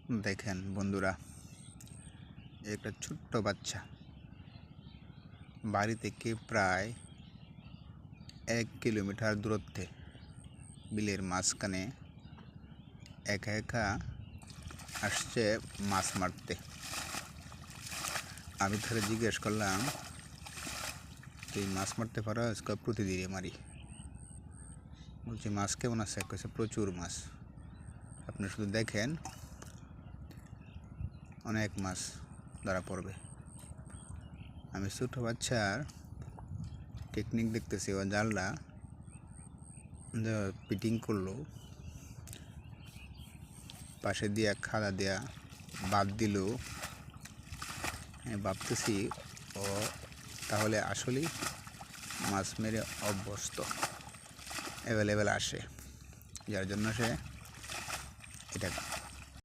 দেখেন বন্ধুরা, একটা ছোট্ট বাচ্চা বাড়ি থেকে প্রায় 1 কিলোমিটার দূরত্বে বিলের মাঝখানে একা একা আসছে মাছ মারতে। আমি তাকে জিজ্ঞেস করলাম, তুই মাছ মারতে পারো? প্রতিদিনই মারি। বলছি, মাছ কেমন আছে? কইছে প্রচুর মাছ। আপনি শুধু দেখেন, অনেক মাছ ধরা পড়বে। আমি ছোটো বাচ্চার টেকনিক দেখতেছি। ও জালটা পিটিং করলো, পাশে দিয়া খাড়া দেয়া বাদ দিল। ভাবতেছি ও তাহলে আসলেই মাছ মেরে অভ্যস্ত, অ্যাভেলেবেল আসে, যার জন্য সে এটা